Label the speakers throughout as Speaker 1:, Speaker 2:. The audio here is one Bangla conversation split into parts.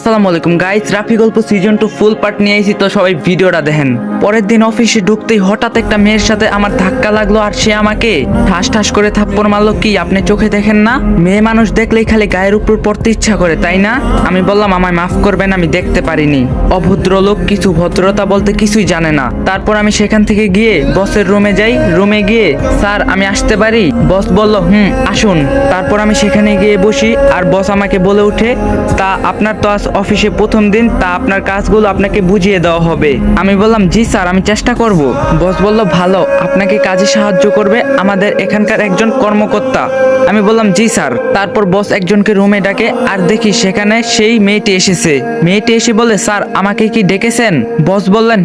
Speaker 1: আসসালামু আলাইকুম গাইস, রাফি গল্প সিজন 2 ফুল পার্ট নিয়ে এসেছি, তো সবাই ভিডিওটা দেখেন। পরের দিন অফিসে ঢুকতেই হঠাৎ একটা মেয়ের সাথে আমার ধাক্কা লাগলো, আর সে আমাকে ঠাস ঠাস করে থাপ্পড় মারলো। কি আপনি চোখে দেখেন না? মেয়ে মানুষ দেখলেই খালি গায়ের উপর পড়তে ইচ্ছা করে, তাই না? আমি বললাম আমায় মাফ করবেন, আমি দেখতে পারিনি। অভদ্র লোক, কিছু ভদ্রতা বলতে কিছুই জানে না। তারপর আমি সেখান থেকে গিয়ে বসের রুমে যাই। রুমে গিয়ে, স্যার আমি আসতে পারি? বস বলল আসুন। তারপর আমি সেখানে গিয়ে বসি, আর বস আমাকে বলে উঠে, তা আপনার তো আজ অফিসে প্রথম দিন, তা আপনার কাজগুলো আপনাকে বুঝিয়ে দেওয়া হবে। আমি বললাম জি স্যার, আমি চেষ্টা করব। বস বলল ভালো, আপনাকে কাজে সাহায্য করবে আমাদের এখানকার একজন কর্মকর্তা। আমি বললাম জি স্যার। তারপর বস একজনকে রুমে ডাকে, আর দেখি সেখানে সেই মেয়েটি এসেছে। মেয়েটি এসে বলে, স্যার আমাকে কি ডেকেছেন? বস বললেন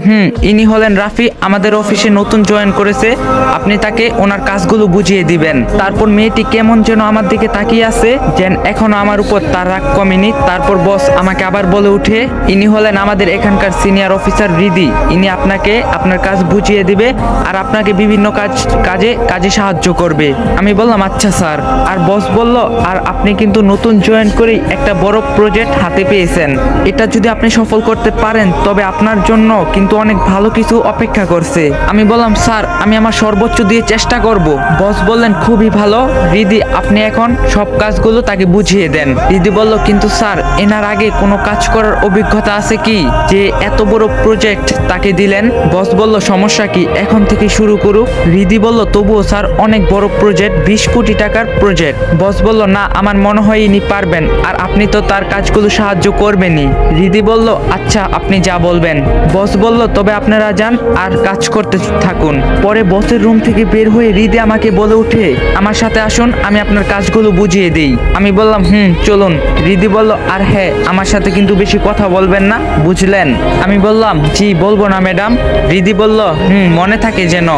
Speaker 1: ইনি হলেন রাফি, আমাদের অফিসে নতুন জয়েন করেছে, আপনি তাকে ওনার কাজগুলো বুঝিয়ে দিবেন। তারপর মেয়েটি কেমন যেন আমার দিকে তাকিয়ে আছে, যেন এখনো আমার উপর তার রাগ কমেনি। তারপর বস আমাকে আবার বলে উঠে, ইনি হলেন আমাদের এখানকার সিনিয়র অফিসার রিদি, ইনি আপনাকে আপনার কাজ বুঝিয়ে দিবে আর আপনাকে বিভিন্ন কাজে সাহায্য করবে। আমি বললাম আচ্ছা স্যার। আর বস বলল, আর আপনি কিন্তু নতুন জয়েন করেই একটা বড় প্রজেক্ট হাতে পেয়েছেন, এটা যদি আপনি সফল করতে পারেন তবে আপনার জন্য কিন্তু অনেক ভালো কিছু অপেক্ষা করছে। আমি বললাম স্যার, আমি আমার সর্বোচ্চ দিয়ে চেষ্টা করব। বস বললেন খুবই ভালো রিদি, আপনি এখন সব কাজগুলো তাকে বুঝিয়ে দেন। রিদি বলল, কিন্তু স্যার এনার আগে কোনো কাজ করার অভিজ্ঞতা আছে কি, যে এত বড় প্রজেক্ট তাকে দিলেন? বস বলল সমস্যা কি, এখন থেকে শুরু করুক। রিদি বলল তবুও স্যার অনেক বড় প্রজেক্ট, 20 কোটি টাকার প্রজেক্ট। বস বলল না, আমার মনে হয় ইনি পারবেন, আর আপনি তো তার কাজগুলো সাহায্য করবেনই। রিদি বলল আচ্ছা আপনি যা বলবেন। বস বলল তবে আপনারা যান আর কাজ করতে থাকুন। পরে বসের রুম থেকে বের হয়ে রিদি আমাকে বলে উঠে, আমার সাথে আসুন, আমি আপনার কাজগুলো বুঝিয়ে দিই। আমি বললাম চলুন। রিদি বলল, আর হ্যাঁ আমার সাথে কিন্তু বেশি কথা বলবেন না, বুঝলেন? আমি বললাম জি বলবো না ম্যাডাম। রিদি বলল মনে থাকে যেন,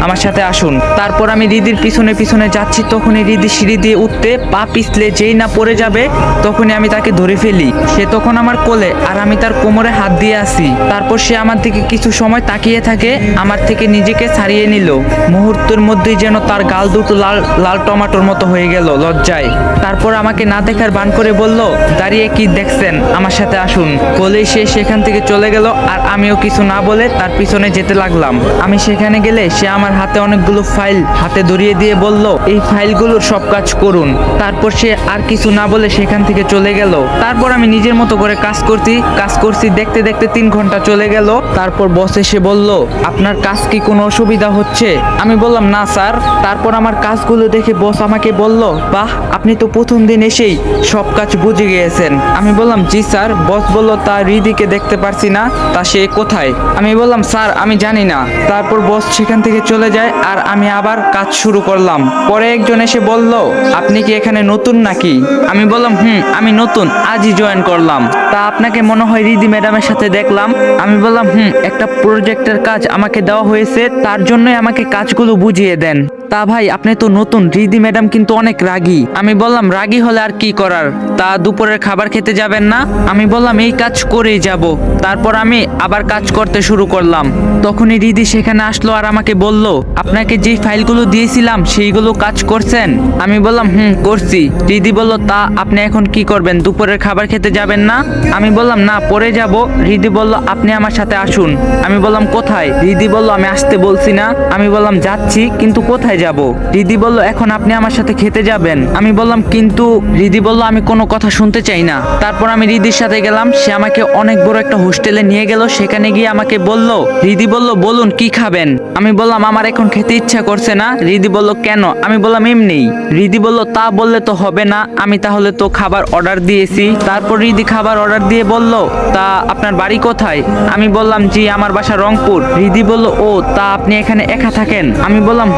Speaker 1: আমার সাথে আসুন। তারপর আমি রিদির পিছনে পিছনে যাচ্ছি, তখনই রিদি সিঁড়ি দিয়ে উঠতে পা পিছলে যেই না পড়ে যাবে, তখনই আমি তাকে ধরে ফেলি। সে তখন আমার কোলে, আর আমি তার কোমরে হাত দিয়ে আসি। তারপর সে আমার দিকে কিছু সময় তাকিয়ে থাকে, আমার থেকে নিজেকে ছাড়িয়ে নিল। মুহূর্তের মধ্যেই যেন তার গাল দুটো লাল লাল টমাটোর মতো হয়ে গেল লজ্জায়। তারপর আমাকে না দেখার ভান করে বলল, দাঁড়িয়ে কি দেখছেন, আমার সাথে আসুন। বলেই সে সেখান থেকে চলে গেল, আর আমিও কিছু না বলে তার পিছনে যেতে লাগলাম। আমি সেখানে গেলে সে আমার হাতে অনেকগুলো ফাইল হাতে ধরিয়ে দিয়ে বলল, এই ফাইলগুলোর সব কাজ করুন। তারপর সে আর কিছু না বলে সেখান থেকে চলে গেল। তারপর আমি নিজের মতো করে কাজ করছি, দেখতে দেখতে 3 ঘন্টা চলে গেল। তারপর বস এসে বলল, আপনার কাজ কি কোনো অসুবিধা হচ্ছে? আমি বললাম না স্যার। তারপর আমার কাজগুলো দেখে বস আমাকে বলল, বাহ আপনি তো প্রথম দিন এসেই সব কাজ বুঝে গিয়েছেন। আমি বললাম জি স্যার। বস বলল, তা রিদিকে দেখতে পারছি না, তা সে কোথায়? আমি বললাম স্যার আমি জানি না। তারপর বস সেখান থেকে চলে যায়, আর আমি আবার কাজ শুরু করলাম। পরে একজন এসে বলল, আপনি কি এখানে নতুন নাকি? আমি বললাম আমি নতুন, আজই জয়েন করলাম। তা আপনাকে মনে হয় রিদি ম্যাডামের সাথে দেখলাম। আমি বললাম একটা প্রজেক্টের কাজ আমাকে দেওয়া হয়েছে, তার জন্যই আমাকে কাজগুলো বুঝিয়ে দেন। তা ভাই আপনি তো নতুন, রিদি ম্যাডাম কিন্তু অনেক রাগী। আমি বললাম রাগী হলে আর কি করার, তা দুপুরের খাবার খেতে যাবেন না? আমি বললাম এই কাজ করেই যাব। তারপর আমি আবার কাজ করতে শুরু করলাম। তখনই রিদি সেখানে আসলো, আর আমাকে বলল, আপনাকে যে ফাইলগুলো দিয়েছিলাম সেইগুলো কাজ করছেন? আমি বললাম করছি। রিদি বলল, তা আপনি এখন কি করবেন, দুপুরের খাবার খেতে যাবেন না? আমি বললাম না, পরে যাব। রিদি বলল, আপনি আমার সাথে আসুন। আমি বললাম কোথায়? রিদি বলল, আমি আসতে বলছি না? আমি বললাম যাচ্ছি, কিন্তু কোথায় যাব? রিদি বলল, এখন আপনি আমার সাথে খেতে যাবেন। আমি বললাম কিন্তু। রিদি বলল, আমি কোনো কথা শুনতে চাই না। তারপর আমি রিদির সাথে গেলাম, সে আমাকে অনেক বড় একটা হোস্টেলে নিয়ে গেল। সেখানে গিয়ে আমাকে বলল, রিদি বলল, বলুন কি খাবেন? আমি বললাম আমার এখন খেতে ইচ্ছা করছে না। রিদি বলল কেন? আমি বললাম এমনি। রিদি বলল, তা বললে তো হবে না, আমি তাহলে তো খাবার অর্ডার দিয়েছি। তারপর রিদি খাবার অর্ডার দিয়ে বলল, তা আপনার বাড়ি কোথায়? আমি বললাম জি আমার বাসা রংপুর। রিদি বলল, ও তা আপনি এখানে একা থাকেন? আমি বললাম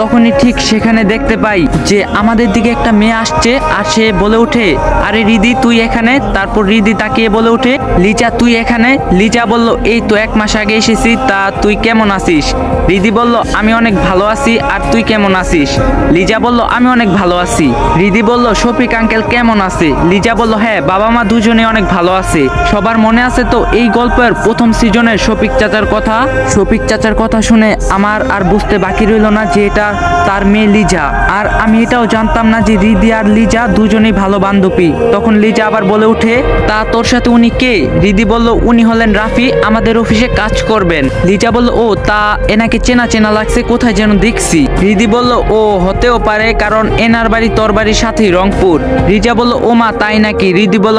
Speaker 1: তখনই ঠিক সেখানে দেখতে পাই যে আমাদের দিকে একটা মেয়ে আসছে, আর সে বলে ওঠে, আরে রিদি তুই এখানে? তারপর রিদি তাকিয়ে বলে ওঠে, লিজা তুই এখানে? লিজা বলল, এই তো 1 মাস আগে এসেছি, তা তুই কেমন আছিস? রিদি বলল, আমি অনেক ভালো আছি, আর তুই কেমন আছিস? লিজা বলল, আমি অনেক ভালো আছি। রিদি বলল, শফিক আঙ্কেল কেমন আছে? লিজা বলল, হ্যাঁ বাবা মা দুজনে অনেক ভালো আছে। সবার মনে আছে তো এই গল্পের প্রথম সিজনের শফিক চাচার কথা? শফিক চাচার কথা শুনে আমার আর বুঝতে বাকি রইল না যে এটা তার মেয়ে লিজা। আর আমি এটাও জানতাম না যে রিদি আর লিজা দুজনেই ভালো বান্ধবী। তখন লিজা আবার বলে ওঠে, তা তোর সাথে উনি কে? রিদি বলল, উনি হলেন রাফি, আমাদের অফিসে কাজ করবেন। লিজা বলল, ও তা এনাকে চেনা চেনা লাগছে, কোথায় যেন দেখছি। রিদি বলল, ও হতেও পারে, কারণ এনার বাড়ি তোর বাড়ির সাথেই রংপুর। লিজা বলল, ও মা তাই নাকি? রিদি বলল,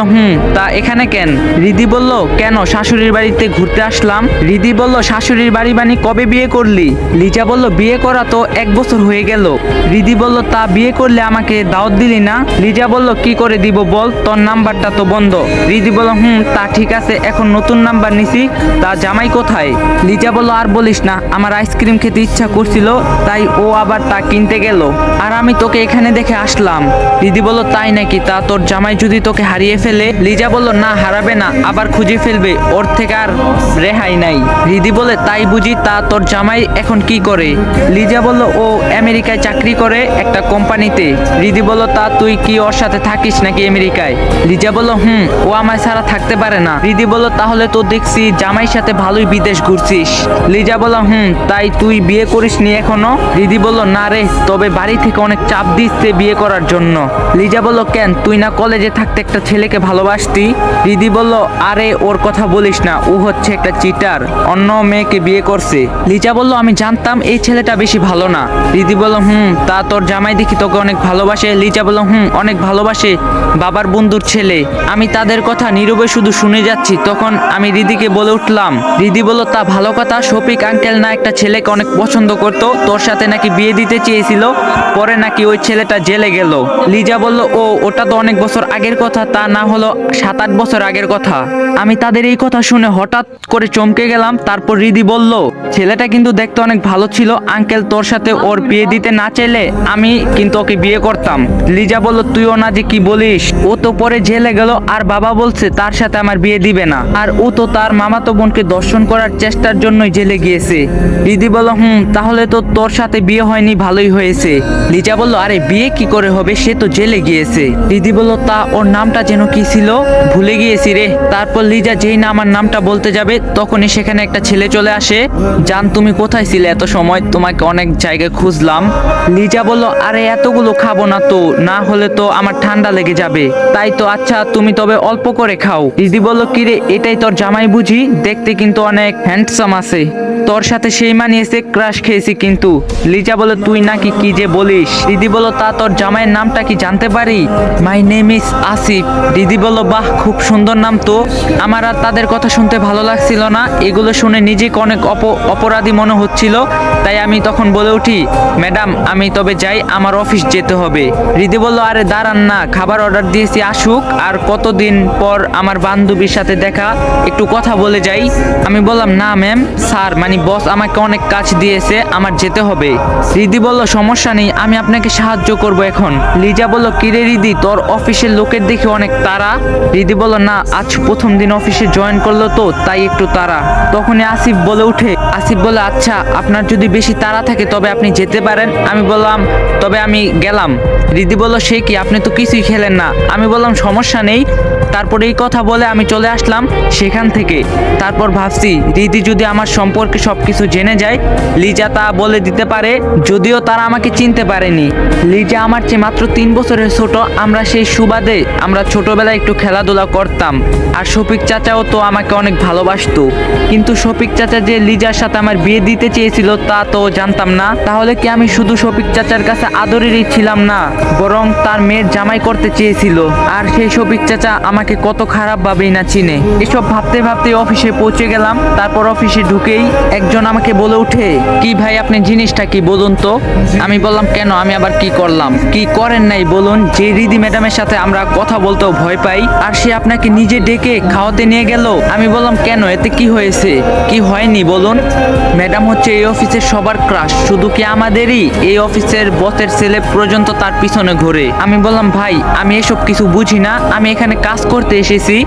Speaker 1: তা এখানে কেন? রিদি বলল, কেন শাশুড়ির বাড়িতে ঘুরতে আসলাম। রিদি বলল, শাশুড়ির বাড়ি বানি কবে বিয়ে করলি? লিজা বলল, বিয়ে করা তো 1 বছর হয়ে গেল। রিদি বলল, তা বিয়ে করলে আমাকে দাওয়াত দিলি না? লিজা বলল, কি করে দিব বল, তোর নাম্বারটা তো বন্ধ। রিদি বলল, তা ঠিক আছে, এখন নতুন নাম্বার নিছি, তা জামাই কোথায়? লিজা বলল, আর বলিস না, আমার আইসক্রিম খেতে ইচ্ছা করছিল, তাই ও আবার তা কিনতে গেল, আর আমি তোকে এখানে দেখে আসলাম। রিদি বলল, তাই নাকি? তা তোর জামাই যদি তোকে হারিয়ে ফেলে? লিজা বলল, না হারাবে না, আবার খুঁজে ফেলবে, ওর থেকে আর রেহাই নাই। রিদি বলে, তাই বুঝি? তা তোর জামাই এখন কি করে? লিজা বলল, ও আমেরিকায় চাকরি করে একটা কোম্পানিতে। রিদি বলল, তা তুই কি ওর সাথে থাকিস নাকি আমেরিকায়? লিজা বলল, ও আমায় ছাড়া থাকতে পারে না। রিদি বলল, তাহলে তো দেখছি জামাইয়ের সাথে ভালোই বিদেশ ঘুরছিস। লিজা বলল, তাই তুই বিয়ে করিসনি এখনো? রিদি বলল, না রে, তবে বাড়ি থেকে অনেক চাপ দিচ্ছে বিয়ে করার জন্য। লিজা বলল, কেন, তুই না কলেজে থাকতে একটা ছেলেকে ভালোবাসতি? রিদি বলল, আরে ওর কথা বলিস না, ও হচ্ছে একটা চিটার, অন্য মেয়েকে বিয়ে করছে। লিজা বলল, আমি জানতাম এই ছেলেটা বেশি ভালো না। রিদি বলল, তা তোর জামাই দেখি তোকে অনেক ভালোবাসে? লিজা বলল, অনেক ভালোবাসে, বাবার বন্ধুর ছেলে। আমি তাদের কথা নীরবে শুধু শুনে যাচ্ছি, তখন আমি রিদিকে বলে উঠলাম। রিদি বলল, তা ভালো কথা, শফিক আঙ্কেল না একটা ছেলেকে অনেক পছন্দ করতো, তোর সাথে নাকি বিয়ে দিতে চেয়েছিল, পরে নাকি ওই ছেলেটা জেলে গেল। লিজা বলল, ওটা তো অনেক বছর আগের কথা, তা না হলো 7-8 বছর আগের কথা। আমি তাদের এই কথা শুনে হঠাৎ করে চমকে গেলাম। তারপর রিদি বলল, ছেলেটা কিন্তু দেখতে অনেক ভালো ছিল, আঙ্কেল তোর সাথে ওর বিয়ে দিতে না চাইলে আমি কিন্তু ওকে বিয়ে করতাম। লিজা বলল, তুইও না যে কি বলিস, ও তো পরে জেলে গেল, আর বাবা বলছে তার সাথে আমার বিয়ে দিবে না, আর ও তো তার মামাতো বোনকে দর্শন করার চেষ্টার জন্যই জেলে গিয়েছে। রিদি বলল, তাহলে তো তোর সাথে বিয়ে হয়নি, ভালোই হয়েছে। লিজা বলল, আরে বিয়ে কি করে হবে, সে তো জেলে গিয়েছে। রিদি বলল, তা ওর নামটা যেন কি ছিল, ভুলে গিয়েছি রে। তারপর লিজা যেই না আমার নামটা বলতে যাবে, তখনই সেখানে একটা ছেলে চলে আসে। জান, তুমি কোথায় ছিলে এত সময়, তোমাকে অনেক জায়গায় খুঁজলাম। লিজা বলল, আরে এতগুলো খাবো না তো, না হলে তো আমার ঠান্ডা লেগে যাবে। তাই তো, আচ্ছা তুমি তবে অল্প করে খাও। রিদি বলল, কিরে, এটাই তোর জামাই বুঝি, দেখতে কিন্তু অনেক হ্যান্ডসাম আছে, তোর সাথে সেই মানিয়েছে, ক্রাশ খেয়েছি কিন্তু। লিজা বলে, তুই নাকি কি যে বলিস। রিদি বলল, তা তোর জামাইয়ের নামটা কি জানতে পারি? My name is Asif. Ridi বলল, বাহ, খুব সুন্দর নাম তো। আমার আর তাদের কথা শুনতে ভালো লাগছিল না, এগুলো শুনে নিজেকে অনেক অপরাধী মনে হচ্ছিল। তাই আমি তখন বলে উঠি, ম্যাডাম আমি তবে যাই, আমার অফিস যেতে হবে। রিদি বলল, আরে দাঁড়ান না, খাবার অর্ডার দিয়েছি, আসুক, আর কতদিন পর আমার বান্ধবীর সাথে দেখা, একটু কথা বলে যাই। আমি বললাম, না ম্যাম, স্যার মানে বস আমাকে অনেক কাজ দিয়েছে, আমার যেতে হবে। রিদি বলল, সমস্যা নেই, আমি আপনাকে সাহায্য করব এখন। লিজা বলল, কিরে রিদি, তোর অফিসের লোকের দেখে অনেক তাড়া। রিদি বলল, না আজ প্রথম দিন অফিসে জয়েন করলো তো, তাই একটু তাড়া। তখনই আসিফ বলে উঠে, আসিফ বলে, আচ্ছা আপনার যদি বেশি তাড়া থাকে তবে আপনি যেতে পারেন। আমি বললাম, তবে আমি গেলাম। রিদি বলল, সে কি, আপনি তো কিছুই খেলেন না। আমি বললাম, সমস্যা নেই। তারপর এই কথা বলে আমি চলে আসলাম সেখান থেকে। তারপর ভাবছি, রিদি যদি আমার সম্পর্কে সবকিছু জেনে যায়, লিজা তা বলে দিতে পারে, যদিও তারা আমাকে চিনতে পারেনি। লিজা আমার চেয়ে মাত্র 3 বছরের ছোট, আমরা সেই সুবাদে আমরা ছোটবেলায় একটু খেলাধুলা করতাম, আর শফিক চাচাও তো আমাকে অনেক ভালোবাসতো। কিন্তু শফিক চাচা যে লিজার সাথে আমার বিয়ে দিতে চেয়েছিল তা তো জানতাম না। তাহলে কি আমি শুধু শফিক চাচার কাছে আদরেরই ছিলাম না, বরং তার মেয়ের জামাই করতে চেয়েছিল? আর সেই শফিক চাচা আমাকে কত খারাপ ভাবেই না চিনে। এসব ভাবতে ভাবতে অফিসে পৌঁছে গেলাম। তারপর অফিসে ঢুকেই একজন আমাকে বলে উঠে, কি ভাই আপনি জিনিসটা কি বলুন তো। আমি বললাম, কেন, আমি আবার কি করলাম? কি করেন নাই বলুন? যে রিদি ম্যাডামের সাথে আমরা কথা বলতেও ভয় পাই, আর সে আপনাকে নিজে ডেকে খাওয়াতে নিয়ে গেল। আমি বললাম, কেন, এতে কি হয়েছে? কি হয়নি বলুন? ম্যাডাম হচ্ছে এই অফিসের সবার ক্রাশ, শুধু কি আমাদেরই, এই অফিসের বসের ছেলে পর্যন্ত তার পিছনে ঘোরে। আমি বললাম, ভাই আমি এসব কিছু বুঝি না, আমি এখানে কাজ করতে এসেছি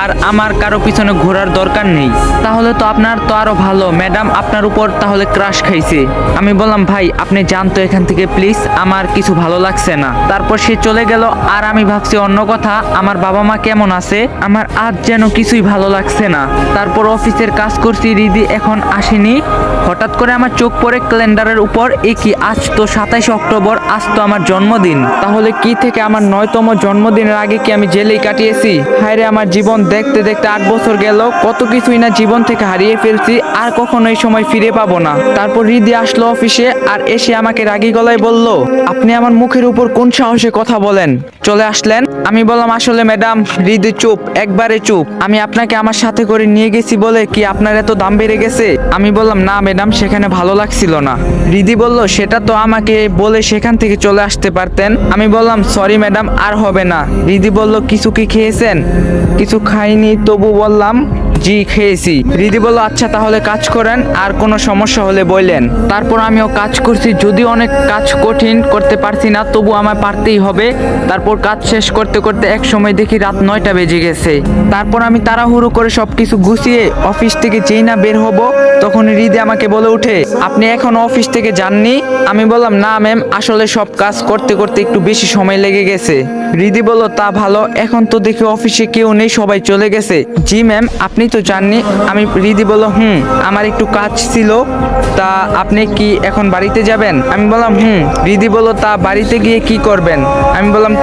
Speaker 1: আর আমার কারো পিছনে ঘোরার দরকার নেই। তাহলে তো আপনার তো আরো ভালো, ম্যাডাম আপনার উপর তাহলে ক্রাশ খাইছে। আমি বললাম ভাই আপনি যান তো এখান থেকে প্লিজ, আমার কিছু ভালো লাগছে না। তারপর সে চলে গেল আর আমি ভাবছি অন্য কথা, আমার বাবা মা কেমন আছে, আমার আজ যেন কিছুই ভালো লাগছে না। তারপর অফিসের কাজ করছি, রিদি এখন আসেনি। হঠাৎ করে আমার চোখ পড়ে ক্যালেন্ডারের উপর, এ কি আজ তো 27 অক্টোবর, আজ তো আমার জন্মদিন। তাহলে কি থেকে আমার 9তম জন্মদিনের আগে কি আমি জেলেই কাটিয়েছি? হায় রে, আমার জীবন দেখতে দেখতে 8 বছর গেল, কত কিছুই না জীবন থেকে হারিয়ে ফেলছি, আর কখনো এই সময় ফিরে পাবো না। তারপর রিদি আসলো অফিসে আর এসে আমাকে রাগী গলায় বলল, আপনি আমার মুখের উপর কোন সাহসে কথা বলেন, চলে আসলেন? আমি বললাম আসলে ম্যাডাম, রিদি চুপ, একবারে চুপ। আমি আপনাকে আমার সাথে করে নিয়ে গেছি বলে কি আপনার এত দাম বেড়ে গেছে? আমি বললাম না ম্যাডাম, সেখানে ভালো লাগছিল না। রিদি বলল সেটা তো আমাকে বলে সেখান থেকে চলে আসতে পারতেন। আমি বললাম সরি ম্যাডাম, আর হবে না। রিদি বলল কিছু কি খেয়েছেন? কিছু খাইনি, তবু বললাম জি খেয়েছি। রিদি বলল আচ্ছা তাহলে কাজ করেন, আর কোনো সমস্যা হলে বললেন। তারপর আমিও কাজ করছি, যদিও অনেক কাজ কঠিন, করতে পারছি না, তবু আমার পারতেই হবে। তারপর কাজ শেষ করতে করতে এক সময় দেখি রাত 9টা বেজে গেছে। তারপর আমি তাড়াহুড়ো করে সবকিছু গুছিয়ে অফিস থেকে যেই না বের হব, তখন রিদি আমাকে বলে উঠে, আপনি এখনো অফিস থেকে যাননি? আমি বললাম না ম্যাম, আসলে সব কাজ করতে করতে একটু বেশি সময় লেগে গেছে। রিদি বলল তা ভালো, এখন তো দেখি অফিসে কেউ নেই, সবাই চলে গেছে। জি ম্যাম, আপনি তো জাননি। আমি রিদি বলল আমার একটু কাজ ছিল, তা আপনি কি এখন বাড়িতে যাবেন? আমি বললাম রিদি বলল তা বাড়িতে গিয়ে কি করবেন? আমি বললাম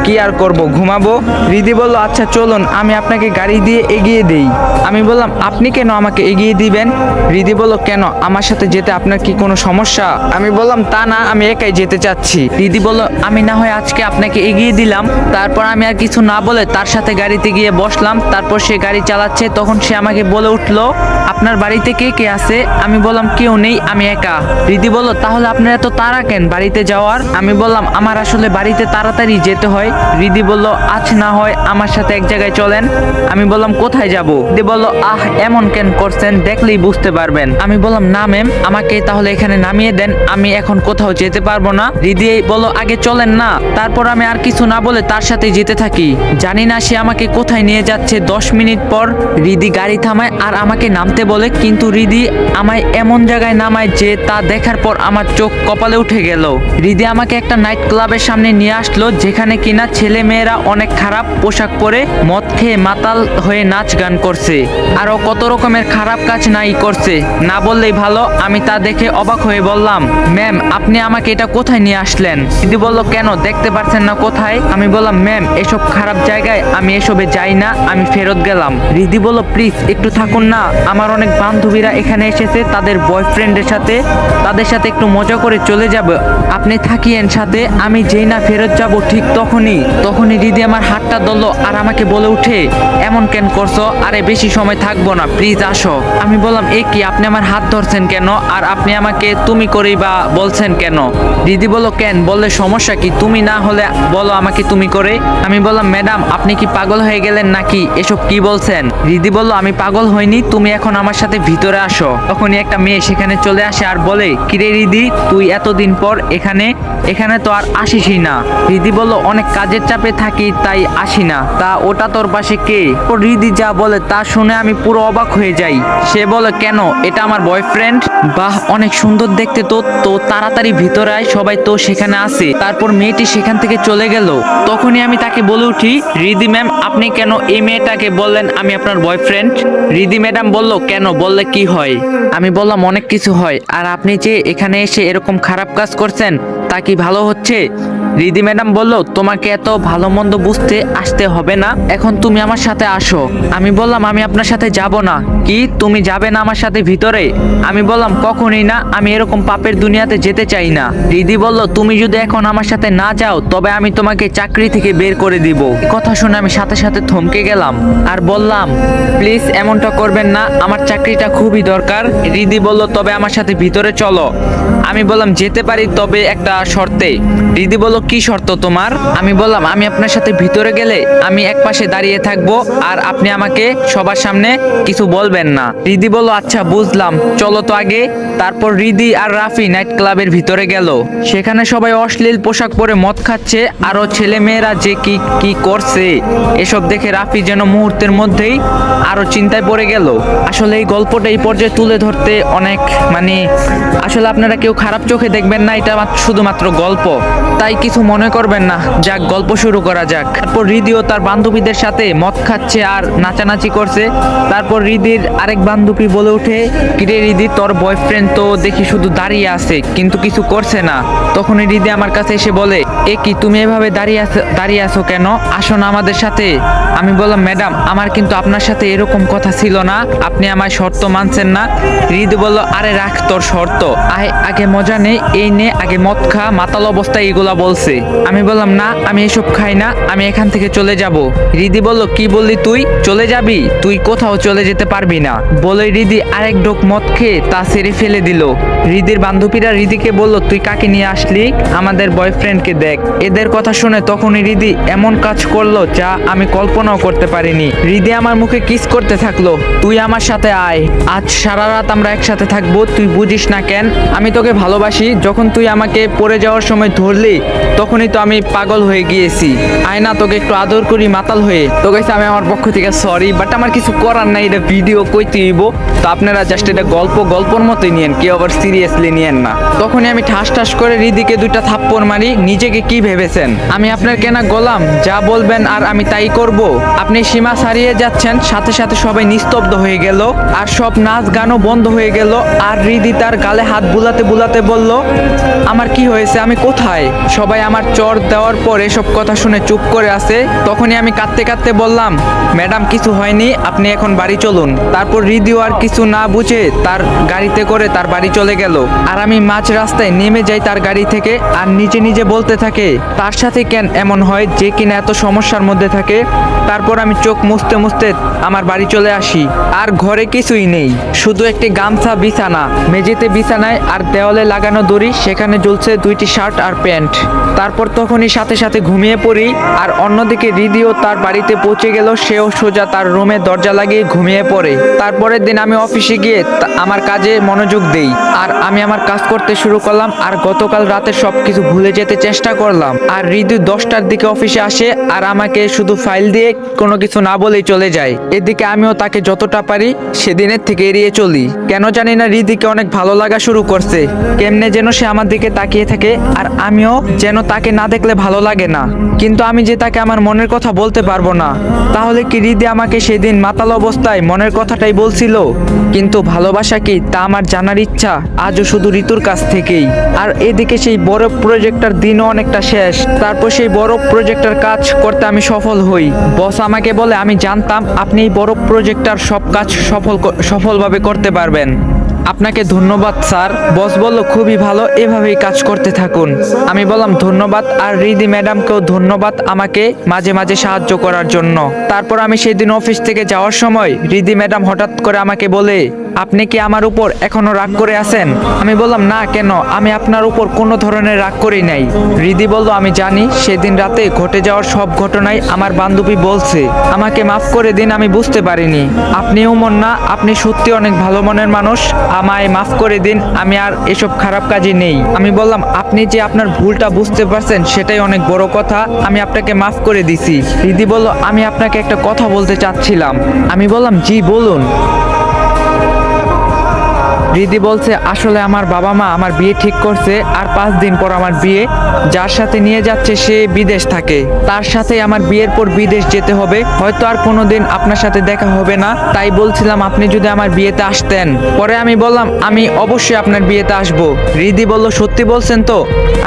Speaker 1: কি আর করব, ঘুমাবো। রিদি বলল আচ্ছা চলুন, আমি আপনাকে গাড়ি দিয়ে এগিয়ে দেই। আমি বললাম আপনি কেন আমাকে এগিয়ে দিবেন? রিদি বলল কেন, আমার সাথে যেতে আপনার কি কোনো সমস্যা? আমি বললাম তা না, আমি একাই যেতে চাচ্ছি। রিদি বলল আমি না হয় আজকে আপনাকে এগিয়ে দিলাম। তারপর আমি আর কিছু না বলে তার সাথে গাড়িতে গিয়ে বসলাম। তারপর সে গাড়ি চালাচ্ছে, তখন সে আমাকে বলে উঠলো, আপনার বাড়িতে কে কে আছে? আমি বললাম কেউ নেই, আমি একা। রিদি বলল তাহলে আপনার এত তাড়া কেন বাড়িতে যাওয়ার? আমি বললাম আমার আসলে বাড়িতে তাড়াতাড়ি যেতে হয়। রিদি বলল আজ না হয় আমার সাথে এক জায়গায় চলেন। আমি বললাম কোথায় যাব? রিদি বলল এমন কেন করছেন, দেখলেই বুঝতে পারবেন। আমি বললাম না ম্যাম, আমাকে তাহলে এখানে নামিয়ে দেন, আমি এখন কোথাও যেতে পারবো না। রিদি বলল আগে চলেন না। তারপর আমি আর কিছু না বলে তার সাথে যেতে থাকি। জানি না সে আমাকে কোথায় নিয়ে যাচ্ছে। 10 মিনিট পর রিদি গাড়ি থামায় আর আমাকে নামতে বলে, কিন্তু রিদি আমায় এমন জায়গায় নামায় যে তা দেখার পর আমার চোখ কপালে উঠে গেল। রিদি আমাকে একটা নাইট ক্লাবের সামনে নিয়ে আসলো, যেখানে কিনা ছেলে মেয়েরা অনেক খারাপ পোশাক পরে মদ খেয়ে মাতাল হয়ে নাচ গান করছে, আরো কত রকমের খারাপ কাজ নাই করছে। না বললেই ভালো। আমি তা দেখে অবাক হয়ে বললাম, ম্যাম আপনি আমাকে এটা কোথায় নিয়ে আসলেন? রিদি বলল কেন, দেখতে পাচ্ছেন না কোথায়? আমি বললাম ম্যাম, এসব খারাপ জায়গায় আমি এসবে যাই না, আমি ফেরত গেলাম। রিদি বলল প্লিজ একটু থাকুন না, আমার অনেক বান্ধবীরা এখানে এসেছে তাদের বয়ফ্রেন্ডের সাথে, তাদের সাথে একটু মজা করে চলে যাবে, আপনি থাকিয়েন সাথে। আমি যেই না ফেরত যাব ঠিক তখনই রিদি আমার হাতটা ধরলো আর আমাকে বলে উঠে, এমন কেন করছো? আরে বেশি সময় থাকবো না, প্লিজ আসো। আমি বললাম এ কি, আপনি আমার হাত ধরছেন কেন, আর আপনি আমাকে তুমি করেই বা বলছেন কেন? রিদি বলল কেন, বললে সমস্যা কি? তুমি না হলে বলো আমাকে তুমি করে। আমি বললাম ম্যাডাম আপনি কি পাগল হয়ে গেলেন নাকি, এসব কি বলছেন? রিদি বলল আমি পাগল হইনি, তুমি এখন আমার সাথে ভিতরে আসো। তখনই একটা মেয়ে সেখানে চলে আসে আর বলে, কিরে রিদি, তুই এতদিন পর এখানে তো আর আসিসই না। রিদি বলল অনেক কাজের চাপে থাকি তাই আসি না। তা ওটা তোর পাশে কে? ও রিদি যা বলে তা শুনে আমি পুরো অবাক হয়ে যাই। সে বলে কেন, এটা আমার বয়ফ্রেন্ড। বাহ, অনেক সুন্দর দেখতে তো। তো তাড়াতাড়ি ভিতরে আয়, সবাই তো সেখানে আছে। তারপর মেয়েটি সেখান থেকে চলে গেল। তখনই আমি তাকে বলে উঠি, রিদি ম্যাম আপনি কেন এই মেয়েটাকে বললেন আমি আপনার বয়ফ্রেন্ড? রিদি ম্যাডাম বলল কেন, বললে কি হয়? আমি বললাম অনেক কিছু হয়, আর আপনি যে এখানে এসে এরকম খারাপ কাজ করছেন তা কি ভালো হচ্ছে? রিদি ম্যাডাম বলল তোমাকে এত ভালো মন্দ বুঝতে আসতে হবে না, এখন তুমি আমার সাথে আসো। আমি বললাম আমি আপনার সাথে যাব না। কি, তুমি যাবে না আমার সাথে ভিতরে? আমি বললাম কখনই না, আমি এরকম পাপের দুনিয়াতে যেতে চাই না। রিদি বলল তুমি যদি এখন আমার সাথে না যাও তবে আমি তোমাকে চাকরি থেকে বের করে দিব। কথা শুনে আমি সাথে সাথে থমকে গেলাম আর বললাম প্লিজ এমনটা করবেন না, আমার চাকরিটা খুবই দরকার। রিদি বলল তবে আমার সাথে ভিতরে চলো। আমি বললাম যেতে পারি, তবে একটা শর্তে। রিদি বলল কি শর্ত তোমার? আমি বললাম আমি আপনার সাথে ভিতরে গেলে আমি এক পাশে দাঁড়িয়ে থাকবো আর আপনি আমাকে সবার সামনে কিছু বলবেন না। রিদি বলল আচ্ছা বুঝলাম, চলো তো আগে। তারপর রিদি আর রাফি নাইট ক্লাবের ভিতরে গেল। সেখানে সবাই অশ্লীল পোশাক পরে মদ খাচ্ছে, আরো ছেলে মেয়েরা যে কি কি করছে এসব দেখে রাফি যেন মুহূর্তের মধ্যেই আরো চিন্তায় পড়ে গেল। আসলে এই গল্পটা এই পর্যায়ে তুলে ধরতে অনেক আসলে আপনারা কেউ খারাপ চোখে দেখবেন না, এটা শুধুমাত্র গল্প, তাই কিছু মনে করবেন না। যাক, গল্প শুরু করা যাক। তারপর রিদিও তার বান্ধবীদের সাথে মদ খাচ্ছে আর নাচানাচি করছে। তারপর রিদির আরেক বান্ধবী বলে ওঠে, কিরে রিদি, তোর বয়ফ্রেন্ড তো দেখি শুধু দাঁড়িয়ে আছে কিন্তু কিছু করছে না। তখনই রিদি আমার কাছে এসে বলে, এ কি তুমি এভাবে দাঁড়িয়ে আছো কেন? আসো না আমাদের সাথে। আমি বললাম ম্যাডাম, আমার কিন্তু আপনার সাথে এরকম কথা ছিল না, আপনি আমার শর্ত মানছেন না। রিদি বলল, আরে রাখ তোর শর্ত, আগে মজা নেই, এই নে আগে মদ খা। মাতাল অবস্থায় এগুলা বলছে। আমি বললাম না, আমি এসব খাই না, আমি এখান থেকে চলে যাব। রিদি বলল, কি বললি তুই? চলে যাবি? তুই কোথাও চলে যেতে পারবি না। বলে রিদি আরেক ঢোক মদ খেয়ে তা সেরে ফেলে দিল। রিদির বান্ধবীরা রিদিকে বলল, তুই কাকে নিয়ে আসলি? আমাদের বয়ফ্রেন্ডকে দেখ। এদের কথা শুনে তখনই রিদি এমন কাজ করলো যা আমি কল্পনাও করতে পারিনি। রিদি আমার মুখে কিস করতে থাকলো, তুই আমার সাথে আয়, আজ সারা রাত আমরা একসাথে থাকবো, তুই বুঝিস না কেন? আমি তোকে ভালোবাসি, যখন তুই আমাকে পড়ে যাওয়ার সময় ধরলি তখনই তো আমি পাগল হয়ে গিয়েছি। আয় না, তোকে একটু আদর করি মাতাল হয়ে। তো গাইস, আমি আমার পক্ষ থেকে সরি, বাট আমার কিছু করার নাই, এটা ভিডিও কইতে হইব। তো আপনারা জাস্ট এটা গল্পর মতোই নিয়েন, কেউ আবার সিরিয়াসলি নিয়েন না। তখনই আমি ঠাস ঠাস করে রিদিকে দুইটা থাপ্পড় মারি। নিজেকে কি ভেবেছেন আমি আপনার কেনা গোলাম? যা বলবেন আর আমি তাই করব? আপনি সীমা ছাড়িয়ে যাচ্ছেন। সাথে সাথে সবাই নিস্তব্ধ হয়ে গেল আর সব নাচ গানও বন্ধ হয়ে গেল। আর রিদি তার গালে হাত বুলাতে বুলাতে বলল, আমার কি হয়েছে, আমি কোথায়? সবাই আমার চর দেওয়ার পর এসব কথা শুনে চুপ করে আছে। তখনই আমি কাঁদতে কাঁদতে বললাম, ম্যাডাম কিছু হয়নি, আপনি এখন বাড়ি চলুন। তারপর রিদিও আর কিছু না বুঝে তার গাড়িতে করে তার বাড়ি চলে গেল। আর আমি মাঝ রাস্তায় নেমে যাই তার গাড়ি থেকে আর নিজে নিজে বলতে থাকে, তার সাথে কেন এমন হয় যে কিনা এত সমস্যার মধ্যে থাকে। তারপর আমি চোখ মুছতে মুছতে আমার বাড়ি চলে আসি। আর ঘরে কিছুই নেই, শুধু একটি গামছা, বিছানা, মেঝেতে বিছানায় আর দেওয়ালে লাগানো দড়ি, সেখানে ঝুলছে দুইটি শার্ট আর প্যান্ট। তারপর তখনই সাথে সাথে ঘুমিয়ে পড়ি। আর অন্যদিকে রিদিও তার বাড়িতে পৌঁছে গেল, সেও সোজা তার রুমে দরজা লাগিয়ে ঘুমিয়ে পড়ে। তারপরের দিন আমি অফিসে গিয়ে আমার কাজে মনোযোগ দেই আর আমি আমার কাজ করতে শুরু করলাম। আর গতকাল রাতে সবকিছু ভুলে যেতে চেষ্টা করলাম। আর রিদু 10টার দিকে অফিসে আসে আর আমাকে শুধু ফাইল দিয়ে কোনো কিছু না বলেই চলে যায়। এদিকে আমিও তাকে যতটা পারি সেদিনের থেকে এড়িয়ে চলি। কেন জানি না রিদিকে অনেক ভালো লাগা শুরু করছে। কেমনে যেন সে আমার দিকে তাকিয়ে থাকে আর আমিও যেন তাকে না দেখলে ভালো লাগে না। কিন্তু আমি যে তাকে আমার মনের কথা বলতে পারবো না। তাহলে কি রিদি আমাকে সেদিন মাতাল অবস্থায় মনের কথাটাই বলছিল? কিন্তু ভালোবাসা কি তা আমার জানার ইচ্ছা আজও শুধু ঋতুর কাছ থেকেই। আর এদিকে সেই বড় প্রজেক্টর দিনও অনেকটা শেষ। তারপর সেই বড় প্রজেক্টর কাজ করতে আমি সফল হই। বস আমাকে বলে, আমি জানতাম আপনি এই বড় প্রজেক্টর সব কাজ সফলভাবে করতে পারবেন। আপনাকে ধন্যবাদ স্যার। বস বলল, খুবই ভালো, এভাবেই কাজ করতে থাকুন। আমি বললাম ধন্যবাদ। আর রিদি ম্যাডামকেও ধন্যবাদ আমাকে মাঝে মাঝে সাহায্য করার জন্য। তারপর আমি সেদিন অফিস থেকে যাওয়ার সময় রিদি ম্যাডাম হঠাৎ করে আমাকে বলে, আপনি কি আমার উপর এখনো রাগ করে আছেন? আমি বললাম, না কেন, আমি আপনার উপর কোনো ধরনের রাগ করি নাই। রিদি বলল, আমি জানি সেদিন রাতে ঘটে যাওয়ার সব ঘটনাই আমার বান্ধবী বলছে, আমাকে মাফ করে দিন, আমি বুঝতে পারিনি। আপনিও মন না, আপনি সত্যি অনেক ভালো মনের মানুষ, আমায় মাফ করে দিন, আমি আর এসব খারাপ কাজে নেই। আমি বললাম, আপনি যে আপনার ভুলটা বুঝতে পারছেন সেটাই অনেক বড় কথা, আমি আপনাকে মাফ করে দিছি। রিদি বলল, আমি আপনাকে একটা কথা বলতে চাচ্ছিলাম। আমি বললাম, জি বলুন। রিদি বলছে, আসলে আমার বাবা মা আমার বিয়ে ঠিক করছে আর 5 দিন পর আমার বিয়ে। যার সাথে নিয়ে যাচ্ছে সে বিদেশ থাকে, তার সাথে আমার বিয়ের পর বিদেশ যেতে হবে। হয়তো আর কোনোদিন আপনার সাথে দেখা হবে না, তাই বলছিলাম আপনি যদি আমার বিয়েতে আসতেন। পরে আমি বললাম, আমি অবশ্যই আপনার বিয়েতে আসবো। রিদি বলল, সত্যি বলছেন তো?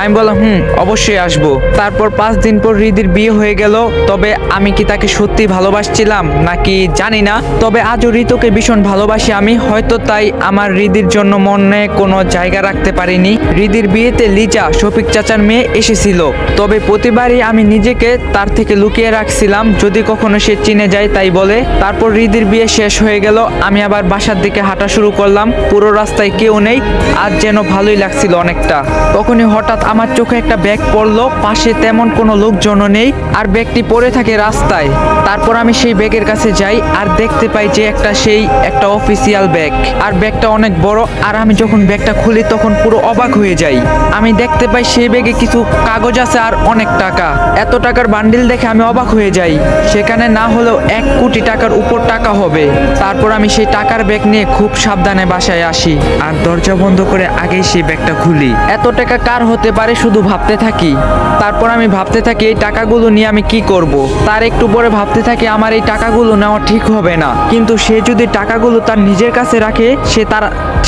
Speaker 1: আমি বললাম, অবশ্যই আসবো। তারপর 5 দিন পর রিদির বিয়ে হয়ে গেল। তবে আমি কি তাকে সত্যি ভালোবাসছিলাম নাকি জানি না, তবে আজও ঋতুকে ভীষণ ভালোবাসি আমি। হয়তো তাই আমার রিদি রিদির জন্য মনে কোনো জায়গা রাখতে পারিনি। রিদির বিয়েতে লিজা শফিক চাচার মেয়ে এসেছিল, তবে প্রতিবারই আমি নিজেকে তার থেকে লুকিয়ে রাখছিলাম যদি কখনো সে চিনে যায় তাই বলে। তারপর রিদির বিয়ে শেষ হয়ে গেল, আমি আবার বাসার দিকে হাঁটা শুরু করলাম। পুরো রাস্তায় কেউ নেই, আজ যেন ভালোই লাগছিল অনেকটা। তখনই হঠাৎ আমার চোখে একটা ব্যাগ পড়লো, পাশে তেমন কোনো লোকজনও নেই আর ব্যাগটি পড়ে থাকে রাস্তায়। তারপর আমি সেই ব্যাগের কাছে যাই আর দেখতে পাই যে একটা অফিসিয়াল ব্যাগ, আর ব্যাগটা অনেক বড়। আর আমি যখন ব্যাগটা খুলি তখন পুরো অবাক হয়ে যাই। আমি দেখতে পাই সেই ব্যাগে কিছু কাগজ আছে আর অনেক টাকা। এত টাকার বান্ডিল দেখে আমি অবাক হয়ে যাই, সেখানে না হলেও 1 কোটি টাকার উপর টাকা হবে। তারপর আমি সেই টাকার ব্যাগ নিয়ে খুব সাবধানে বাসায় আসি আর দরজা বন্ধ করে আগেই সেই ব্যাগটা খুলি। এত টাকা কার হতে পারে শুধু ভাবতে থাকি। তারপর আমি ভাবতে থাকি এই টাকাগুলো নিয়ে আমি কি করব। তার একটু পরে ভাবতে থাকি আমার এই টাকাগুলো নেওয়া ঠিক হবে না, কিন্তু সে যদি টাকাগুলো তার নিজের কাছে রাখে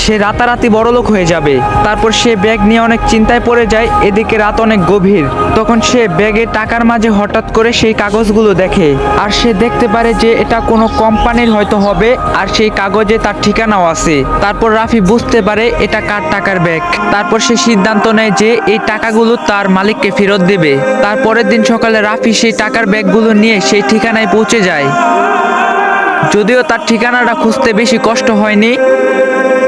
Speaker 1: সে রাতারাতি বড়লোক হয়ে যাবে। তারপর সে ব্যাগ নিয়ে অনেক চিন্তায় পড়ে যায়। এদিকে রাত অনেক গভীর, তখন সে ব্যাগে টাকার মাঝে হঠাৎ করে সেই কাগজগুলো দেখে আর সে দেখতে পারে যে এটা কোনো কোম্পানির হয়তো হবে আর সেই কাগজে তার ঠিকানাও আছে। তারপর রাফি বুঝতে পারে এটা কার টাকার ব্যাগ। তারপর সে সিদ্ধান্ত নেয় যে এই টাকাগুলো তার মালিককে ফেরত দেবে। তারপরের দিন সকালে রাফি সেই টাকার ব্যাগগুলো নিয়ে সেই ঠিকানায় পৌঁছে যায়। যদিও তার ঠিকানাটা খুঁজতে বেশি কষ্ট হয়নি,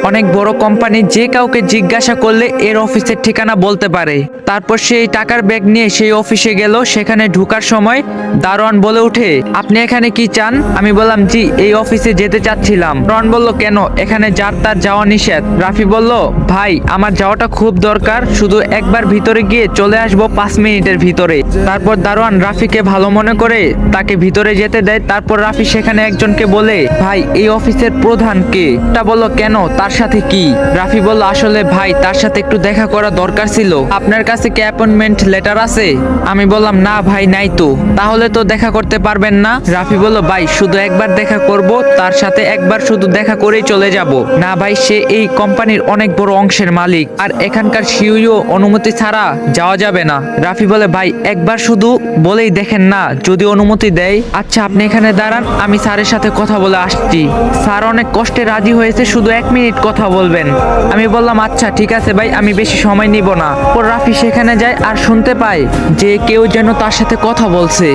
Speaker 1: অনেক বড় কোম্পানি, যে কাউকে জিজ্ঞাসা করলে এর অফিসের ঠিকানা বলতে পারে। তারপর সেই টাকার ব্যাগ নিয়ে সেই অফিসে গেল। সেখানে ঢোকার সময় দারোয়ান বলে ওঠে, আপনি এখানে কি চান? আমি বললাম, জি, এই অফিসে যেতে চাচ্ছিলাম। দারোয়ান বলল, কেন? এখানে যার তার যাওয়া নিষেধ। রাফি বলল, ভাই, আমার যাওয়াটা খুব দরকার, শুধু একবার ভিতরে গিয়ে চলে আসবো 5 মিনিটের ভিতরে। তারপর দারোয়ান রাফিকে ভালো মনে করে তাকে ভিতরে যেতে দেয়। তারপর রাফি সেখানে একজনকে বলে, ভাই, এই অফিসের প্রধান কে? তা বলল, কেন, তার সাথে কি? রাফি বলল, আসলে ভাই, তার সাথে একটু দেখা করা দরকার ছিল। আপনার কাছে কি অ্যাপয়েন্টমেন্ট লেটার আছে? আমি বললাম, না ভাই, নাই তো। তাহলে তো দেখা করতে পারবেন না। রাফি বলল, ভাই, শুধু একবার দেখা করব, তার সাথে একবার শুধু দেখা করেই চলে যাব। না ভাই, সে এই কোম্পানির অনেক বড় অংশের মালিক আর এখানকার সিইও অনুমতি ছাড়া যাওয়া যাবে না। রাফি বলে, ভাই, একবার শুধু বলেই দেখেন না, যদি অনুমতি দেয়। আচ্ছা, আপনি এখানে দাঁড়ান, আমি স্যারের সাথে কথা বলে আসছি। স্যার অনেক কষ্টে রাজি হয়েছে, শুধু 1 মিনিট কথা বলবেন। আমি বললাম, আচ্ছা ঠিক আছে ভাই, আমি বেশি সময় নিব না। পর রাফি সেখানে যায় আর শুনতে পায় যে কেউ যেন তার সাথে কথা বলছে।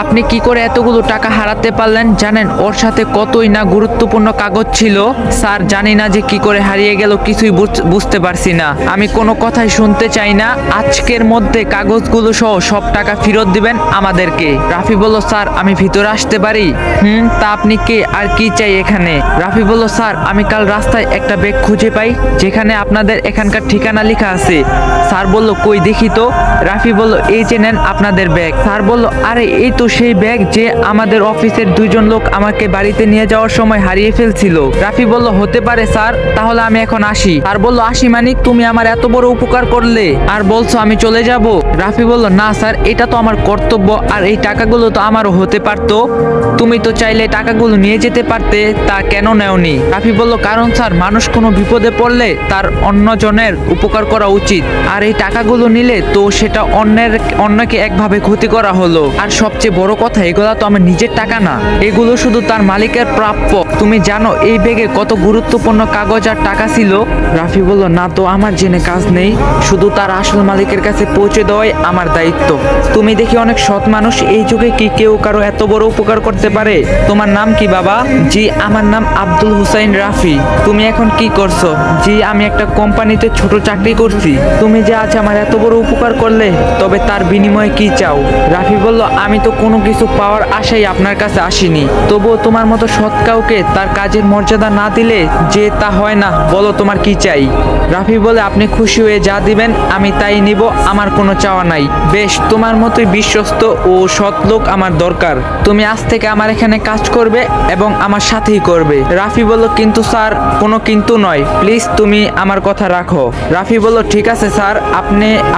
Speaker 1: আপনি কি করে এতগুলো টাকা হারাতে পারলেন? জানেন ওর সাথে কতই না গুরুত্বপূর্ণ কাগজ ছিল? স্যার, জানি না যে কি করে হারিয়ে গেল, কিছুই বুঝতে পারছি না। আমি কোনো কথাই শুনতে চাই না, আজকের মধ্যে কাগজগুলো সহ সব টাকা ফেরত দিবেন আমাদেরকে। রাফি বলল, স্যার, আমি ভিতরে আসতে পারি? তা আপনি কে আর কি চাই এখানে? রাফি বলল, স্যার, আমি কাল রাস্তায় একটা ব্যাগ খুঁজে পাই যেখানে আপনাদের এখানকার ঠিকানা লেখা আছে। স্যার বলল, কই দেখি তো। রাফি বলল, এই যে নেন আপনাদের ব্যাগ। স্যার বলল, আরে এই তো সেই ব্যাগ যে আমাদের অফিসের 2 জন লোক আমাকে বাড়িতে নিয়ে যাওয়ার সময় হারিয়ে ফেলছিল। রাফি বলল, হতে পারে স্যার, তাহলে আমি এখন আসি। স্যার বলল, আসি মানে? তুমি আমার এত বড় উপকার করলে আর বলছো আমি চলে যাব? রাফি বলল, না স্যার, এটা তো আমার কর্তব্য আর এই টাকাগুলো তো আমারও হতে পারতো। তুমি তো চাইলে টাকাগুলো নিয়ে যেতে পারতে, তা কেন নেওনি? রাফি বলল, কারণ স্যার, মানুষ কোনো বিপদে পড়লে তার অন্যজনের উপকার করা উচিত, আর এই টাকাগুলো নিলে তো সেটা অন্যকে একভাবে ক্ষতি করা হলো। আর সবচেয়ে বড় কথা, এগুলো তো আমার নিজের টাকা না, এগুলো শুধু তার মালিকের প্রাপ্য। তুমি জানো এই ব্যাগে কত গুরুত্বপূর্ণ কাগজ আর টাকা ছিল? রাফি বলল, না তো, আমার জেনে কাজ নেই, শুধু তার আসল মালিকের কাছে পৌঁছে দেওয়াই আমার দায়িত্ব। তুমি দেখি অনেক সৎ মানুষ, এই যুগে কি কেউ কারো এত বড় উপকার করতে পারে? তোমার নাম কি বাবা? জি, আমার নাম আব্দুল হুসাইন রাফি। তুমি এখন কি করছো? জি, আমি একটা কোম্পানিতে ছোট চাকরি করছি। তুমি যে আজ আমার এত বড় উপকার করলে, তবে তার বিনিময়ে কি চাও? রাফি বলল, আমি তো কোনো কিছু পাওয়ার আশাই আপনার কাছে আসিনি, তবুও তোমার মতো সৎ কাউকে তার কাজের মর্যাদা না দিলে যে তা হয় না। বলো তোমার কি চাই? রাফি বলে, আপনি খুশি হয়ে যা দিবেন আমি তাই নিব, আমার কোনো চাওয়া নাই। বেশ, তোমার মতোই বিশ্বস্ত ও সৎ লোক আমার দরকার। তুমি আজ থেকে আমার এখানে কাজ করবে এবং আমার সাথেই করবে। রাফি বলল, কিন্তু স্যার। কোনো কিন্তু নয়, প্লিজ তুমি আমার কথা রাখো। রাফি বলল, ঠিক আছে স্যার,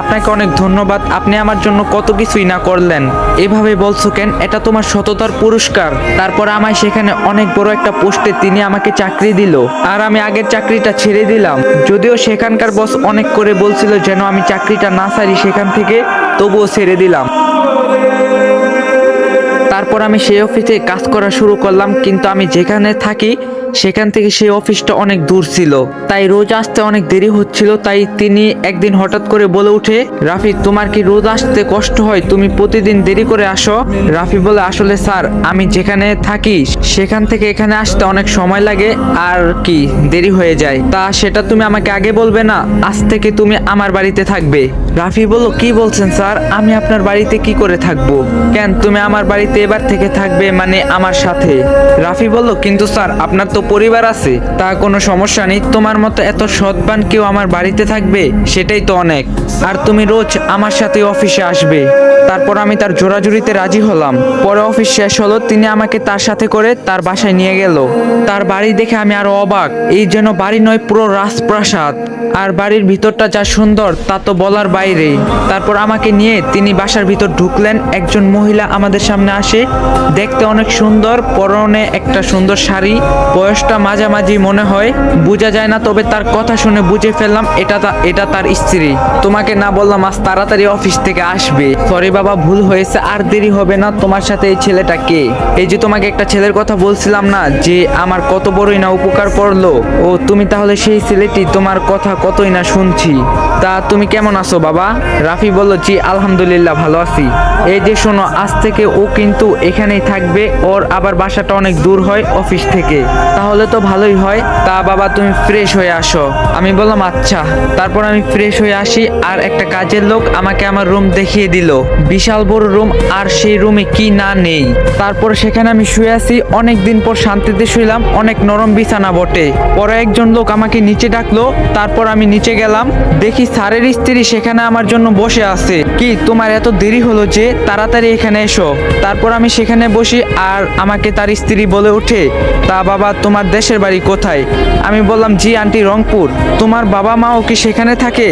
Speaker 1: আপনাকে অনেক ধন্যবাদ, আপনি আমার জন্য কত কিছুই না করলেন। এভাবে বলছো কেন? এটা তোমার সততার পুরস্কার। তারপর আমায় সেখানে অনেক বড় একটা পোস্টে তিনি আমাকে চাকরি দিল আর আমি আগের চাকরিটা ছেড়ে দিলাম। যদিও সেখানকার বস অনেক করে বলছিল যেন আমি চাকরিটা না ছাড়ি সেখান থেকে, তবুও ছেড়ে দিলাম। তারপর আমি সেই অফিসে কাজ করা শুরু করলাম, কিন্তু আমি যেখানে থাকি সেখান থেকে সেই অফিসটা অনেক দূর ছিল, তাই রোজ আসতে অনেক দেরি হচ্ছিল। তাই তিনি একদিন হঠাৎ করে বলে উঠে, রাফি তোমার কি রোজ আসতে কষ্ট হয়, তুমি প্রতিদিন দেরি করে আসো? রাফি বলে, আসলে স্যার আমি যেখানে থাকি সেখান থেকে এখানে আসতে অনেক সময় লাগে আর কি দেরি হয়ে যায়। তা সেটা তুমি আমাকে আগে বলবে না? আজ থেকে তুমি আমার বাড়িতে থাকবে। রাফি বলল, কি বলছেন স্যার, আমি আপনার বাড়িতে কি করে থাকবো? কেন তুমি আমার বাড়িতে এবার থেকে থাকবে মানে আমার সাথে? রাফি বলল, কিন্তু স্যার আপনার তো পরিবার আছে। তা কোনো সমস্যা নেই, তোমার মতো এত সৎবান কেউ আমার বাড়িতে থাকবে সেটাই তো অনেক। আর তুমি রোজ আমার সাথে অফিসে আসবে। তারপর আমি তার জোরাজুরিতে রাজি হলাম। পরে অফিস শেষ হলো, তিনি আমাকে তার সাথে করে তার বাসায় নিয়ে গেল। তার বাড়ি দেখে আমি আরো অবাক, এই যেন বাড়ি নয় পুরো রাজপ্রাসাদ। আর বাড়ির ভিতরটা যা সুন্দর তা তো বলার বাইরে। তারপর আমাকে নিয়ে তিনি বাসার ভিতর ঢুকলেন। একজন মহিলা আমাদের সামনে আসে, দেখতে অনেক সুন্দর, পরনে একটা সুন্দর শাড়ি, বয়সটা মাঝামাঝি মনে হয়, বোঝা যায় না, তবে তার কথা শুনে বুঝে ফেললাম এটা তার স্ত্রী। তোমাকে না বললাম আজ তাড়াতাড়ি অফিস থেকে আসবে? সরি বাবা, ভুল হয়েছে, আর দেরি হবে না। তোমার সাথে এই ছেলেটা কে? এই যে তোমাকে একটা ছেলের কথা বলছিলাম না, যে আমার কত বড়ই না উপকার করলো, ও তুমি তাহলে সেই ছেলেটি, তোমার কথা কতই না শুনছি। তা তুমি কেমন আছো বাবা? রাফি বলল, জি আলহামদুলিল্লাহ ভালো আছি। এই যে শোনো, আজ থেকে ও কিন্তু এখানেই থাকবে, ওর আবার বাসাটা অনেক দূর হয় অফিস থেকে। তাহলে তো ভালোই হয়। তা বাবা তুমি ফ্রেশ হয়ে আসো। আমি বললাম আচ্ছা। তারপর আমি ফ্রেশ হয়ে আসি, আর একটা কাজের লোক আমাকে আমার রুম দেখিয়ে দিল। বিশাল বড় রুম, আর সেই রুমে কি না নেই। তারপর সেখানে আমি শুয়ে আছি, অনেক দিন পর শান্তিতে শুইলাম, অনেক নরম বিছানা বটে। পরে একজন লোক আমাকে নিচে ডাকলো, তারপর আমি নিচে গেলাম, দেখি স্যারের স্ত্রী সেখানে আমার জন্য বসে আছে। কি তোমার এত দেরি হলো যে, তাড়াতাড়ি এখানে এসো। তারপর আমি সেখানে বসি, আর আমাকে তার স্ত্রী বলে ওঠে, তা বাবা তোমার দেশের বাড়ি কোথায়? আমি বললাম, জি আন্টি রংপুর। তোমার বাবা মাও কি সেখানে থাকে?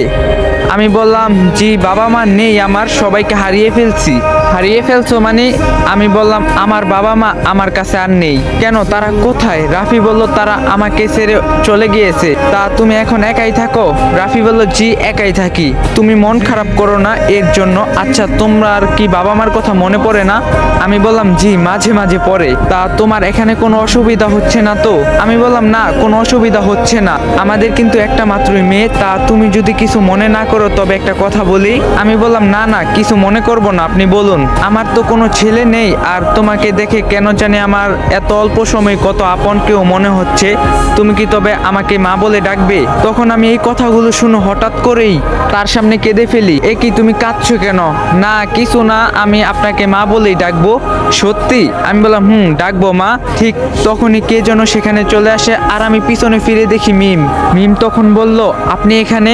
Speaker 1: আমি বললাম, জি বাবা মা নেই আমার, সবাইকে হারিয়ে ফেলছি। হারিয়ে ফেলছো মানে? আমি বললাম, আমার বাবা মা আমার কাছে আর নেই। কেন, তারা কোথায়? রাফি বলল, তারা আমাকে ছেড়ে চলে গিয়েছে। তা তুমি এখন একাই থাকো? রাফি বলল, জি একাই থাকি। তুমি মন খারাপ করো না এর জন্য। আচ্ছা তোমরা আর কি বাবা মার কথা মনে পড়ে না? আমি বললাম, জি মাঝে মাঝে পড়ে। তা তোমার এখানে কোনো অসুবিধা হচ্ছে না তো? আমি বললাম, না কোনো অসুবিধা হচ্ছে না, আমাদের কিন্তু একটা মাত্রই মেয়ে। তা তুমি যদি কিছু মনে না করো তবে একটা কথা বলি। আমি বললাম, না না কিছু মনে করব না, আপনি বলুন। আমার তো কোনো ছেলে নেই, আর তোমাকে দেখে কেন জানি আমার এত অল্প সময় কত আপন কেউ মনে হচ্ছে। তুমি কি তবে আমাকে মা বলে ডাকবে? তখন আমি এই কথাগুলো শুনে হঠাৎ করেই তার সামনে কেঁদে ফেলি। এ কি তুমি কাঁদছো কেন? না কিছু না, আমি আপনাকে মা বলেই ডাকবো। সত্যি? আমি বললাম, ডাকবো মা। ঠিক তখনই কে যেন সেখানে চলে আসে, আর আমি পিছনে ফিরে দেখি মিম। মিম তখন বলল, আপনি এখানে?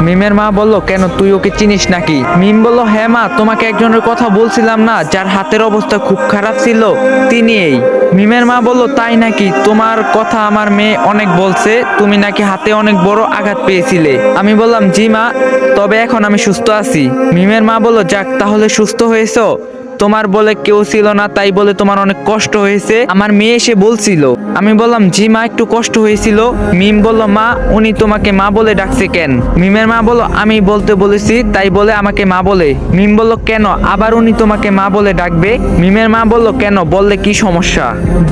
Speaker 1: মিমের মা বলল, কেন তুই ওকে চিনিস নাকি? মিম বলল, হ্যাঁ মা, তোমাকে একজনের কথা বলছিলাম না, যার হাতের অবস্থা খুব খারাপ ছিল, তিনি এই। মিমের মা বলল, তাই নাকি? তোমার কথা আমার মেয়ে অনেক বলছে, তুমি নাকি হাতে অনেক বড় আঘাত পেয়েছিলে। আমি বললাম, জি মা, তবে এখন আমি সুস্থ আছি। মিমের মা বলল, যাক তাহলে সুস্থ হয়েছো। তোমার বলে কেউ ছিল না, তাই বলে তোমার অনেক কষ্ট হয়েছে, আমার মেয়ে এসে বলছিল। আমি বললাম, জি মা একটু কষ্ট হয়েছিল। মিম বলল, মা উনি তোমাকে মা বলে ডাকছে কেন? মিমের মা বলল, আমি বলতে বলেছি তাই বলে আমাকে মা বলে। মিম বলল, কেন আবার উনি তোমাকে মা বলে ডাকবে? মিমের মা বলল, কেন বললে কি সমস্যা?